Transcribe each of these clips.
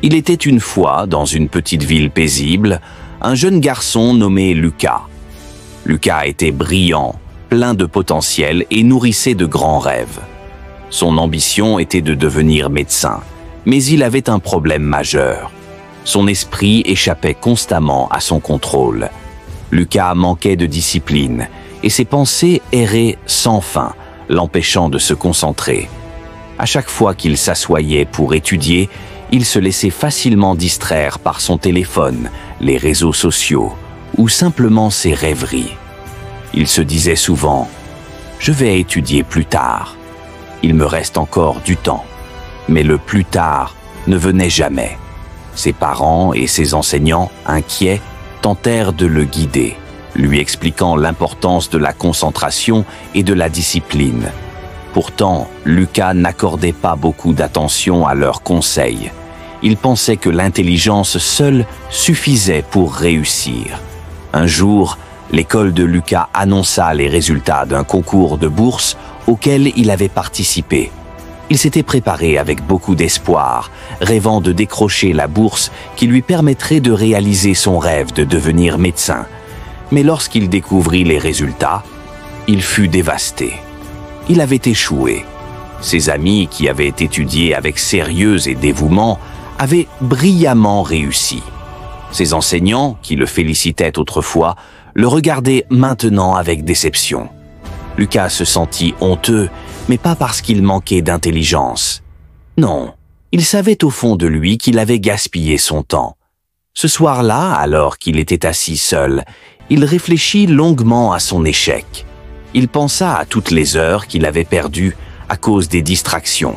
Il était une fois, dans une petite ville paisible, un jeune garçon nommé Lucas. Lucas était brillant, plein de potentiel et nourrissait de grands rêves. Son ambition était de devenir médecin, mais il avait un problème majeur. Son esprit échappait constamment à son contrôle. Lucas manquait de discipline et ses pensées erraient sans fin, l'empêchant de se concentrer. À chaque fois qu'il s'assoyait pour étudier, il se laissait facilement distraire par son téléphone, les réseaux sociaux ou simplement ses rêveries. Il se disait souvent « Je vais étudier plus tard. Il me reste encore du temps. » Mais le plus tard ne venait jamais. Ses parents et ses enseignants, inquiets, tentèrent de le guider, lui expliquant l'importance de la concentration et de la discipline. Pourtant, Lucas n'accordait pas beaucoup d'attention à leurs conseils. Il pensait que l'intelligence seule suffisait pour réussir. Un jour, l'école de Lucas annonça les résultats d'un concours de bourse auquel il avait participé. Il s'était préparé avec beaucoup d'espoir, rêvant de décrocher la bourse qui lui permettrait de réaliser son rêve de devenir médecin. Mais lorsqu'il découvrit les résultats, il fut dévasté. Il avait échoué. Ses amis, qui avaient étudié avec sérieux et dévouement, avaient brillamment réussi. Ses enseignants, qui le félicitaient autrefois, le regardaient maintenant avec déception. Lucas se sentit honteux, mais pas parce qu'il manquait d'intelligence. Non, il savait au fond de lui qu'il avait gaspillé son temps. Ce soir-là, alors qu'il était assis seul, il réfléchit longuement à son échec. Il pensa à toutes les heures qu'il avait perdues à cause des distractions.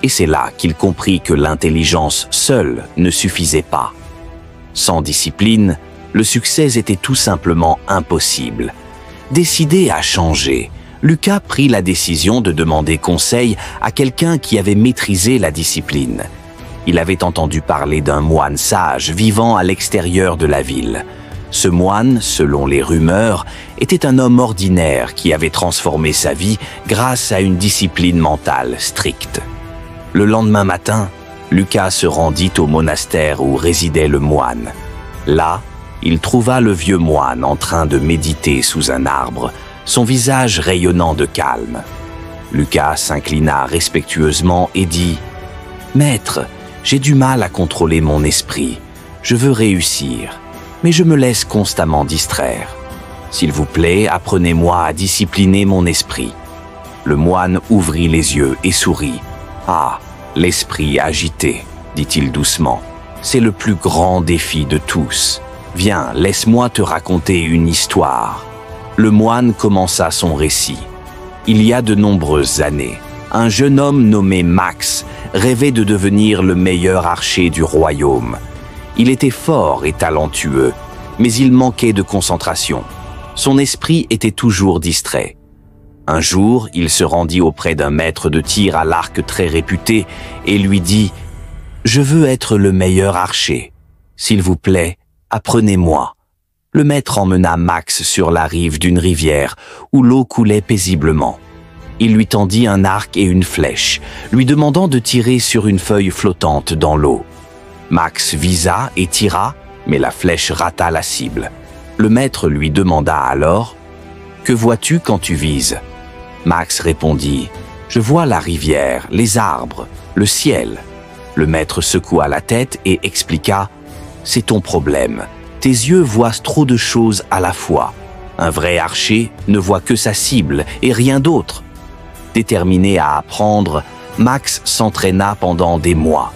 Et c'est là qu'il comprit que l'intelligence seule ne suffisait pas. Sans discipline, le succès était tout simplement impossible. Décidé à changer, Lucas prit la décision de demander conseil à quelqu'un qui avait maîtrisé la discipline. Il avait entendu parler d'un moine sage vivant à l'extérieur de la ville. Ce moine, selon les rumeurs, était un homme ordinaire qui avait transformé sa vie grâce à une discipline mentale stricte. Le lendemain matin, Lucas se rendit au monastère où résidait le moine. Là, il trouva le vieux moine en train de méditer sous un arbre, son visage rayonnant de calme. Lucas s'inclina respectueusement et dit « Maître, j'ai du mal à contrôler mon esprit. Je veux réussir, mais je me laisse constamment distraire. S'il vous plaît, apprenez-moi à discipliner mon esprit. » Le moine ouvrit les yeux et sourit. « Ah, l'esprit agité, dit-il doucement. C'est le plus grand défi de tous. Viens, laisse-moi te raconter une histoire. » Le moine commença son récit. Il y a de nombreuses années, un jeune homme nommé Max rêvait de devenir le meilleur archer du royaume. Il était fort et talentueux, mais il manquait de concentration. Son esprit était toujours distrait. Un jour, il se rendit auprès d'un maître de tir à l'arc très réputé et lui dit « Je veux être le meilleur archer. S'il vous plaît, apprenez-moi. » Le maître emmena Max sur la rive d'une rivière où l'eau coulait paisiblement. Il lui tendit un arc et une flèche, lui demandant de tirer sur une feuille flottante dans l'eau. Max visa et tira, mais la flèche rata la cible. Le maître lui demanda alors « Que vois-tu quand tu vises ?» Max répondit « Je vois la rivière, les arbres, le ciel. » Le maître secoua la tête et expliqua « C'est ton problème. Tes yeux voient trop de choses à la fois. Un vrai archer ne voit que sa cible et rien d'autre. » Déterminé à apprendre, Max s'entraîna pendant des mois.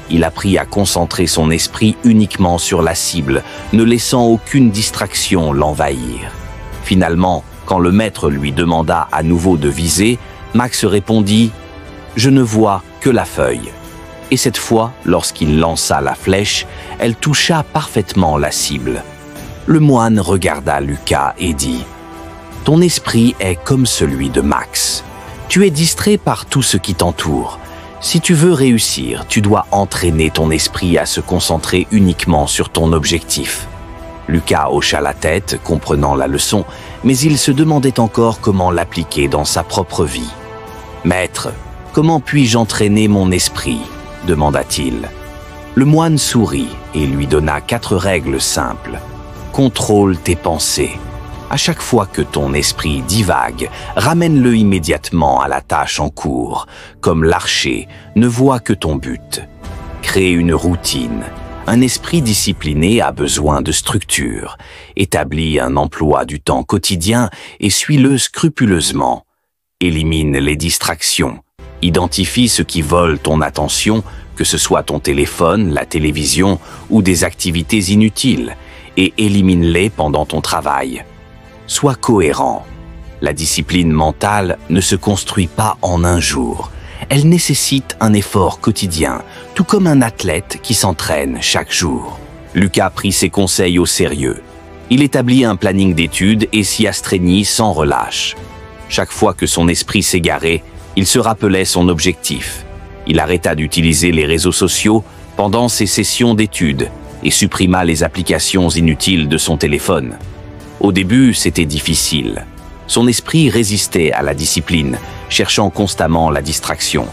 Il apprit à concentrer son esprit uniquement sur la cible, ne laissant aucune distraction l'envahir. Finalement, quand le maître lui demanda à nouveau de viser, Max répondit « Je ne vois que la feuille. » Et cette fois, lorsqu'il lança la flèche, elle toucha parfaitement la cible. Le moine regarda Lucas et dit « Ton esprit est comme celui de Max. Tu es distrait par tout ce qui t'entoure. Si tu veux réussir, tu dois entraîner ton esprit à se concentrer uniquement sur ton objectif. » Lucas hocha la tête, comprenant la leçon, mais il se demandait encore comment l'appliquer dans sa propre vie. « Maître, comment puis-je entraîner mon esprit ?» demanda-t-il. « Le moine sourit et lui donna 4 règles simples. Contrôle tes pensées. À chaque fois que ton esprit divague, ramène-le immédiatement à la tâche en cours. Comme l'archer ne voit que ton but. Crée une routine. Un esprit discipliné a besoin de structure. Établis un emploi du temps quotidien et suis-le scrupuleusement. Élimine les distractions. Identifie ce qui vole ton attention, que ce soit ton téléphone, la télévision ou des activités inutiles, et élimine-les pendant ton travail. Sois cohérent. La discipline mentale ne se construit pas en un jour. Elle nécessite un effort quotidien, tout comme un athlète qui s'entraîne chaque jour. Lucas prit ses conseils au sérieux. Il établit un planning d'études et s'y astreignit sans relâche. Chaque fois que son esprit s'égarait, il se rappelait son objectif. Il arrêta d'utiliser les réseaux sociaux pendant ses sessions d'études et supprima les applications inutiles de son téléphone. Au début, c'était difficile. Son esprit résistait à la discipline, cherchant constamment la distraction.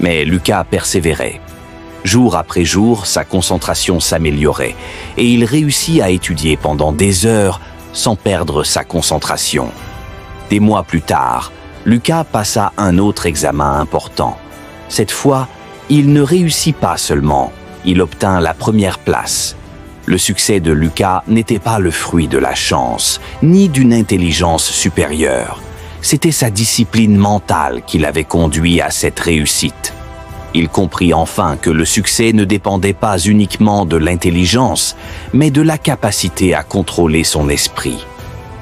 Mais Lucas persévérait. Jour après jour, sa concentration s'améliorait et il réussit à étudier pendant des heures sans perdre sa concentration. Des mois plus tard, Lucas passa un autre examen important. Cette fois, il ne réussit pas seulement, il obtint la première place. Le succès de Lucas n'était pas le fruit de la chance, ni d'une intelligence supérieure. C'était sa discipline mentale qui l'avait conduit à cette réussite. Il comprit enfin que le succès ne dépendait pas uniquement de l'intelligence, mais de la capacité à contrôler son esprit.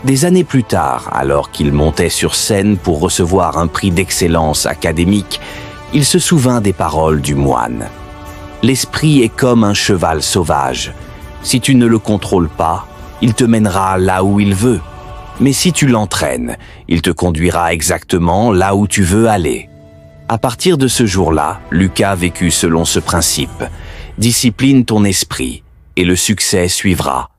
Des années plus tard, alors qu'il montait sur scène pour recevoir un prix d'excellence académique, il se souvint des paroles du moine. L'esprit est comme un cheval sauvage. Si tu ne le contrôles pas, il te mènera là où il veut. Mais si tu l'entraînes, il te conduira exactement là où tu veux aller. À partir de ce jour-là, Lucas vécut selon ce principe. Discipline ton esprit et le succès suivra.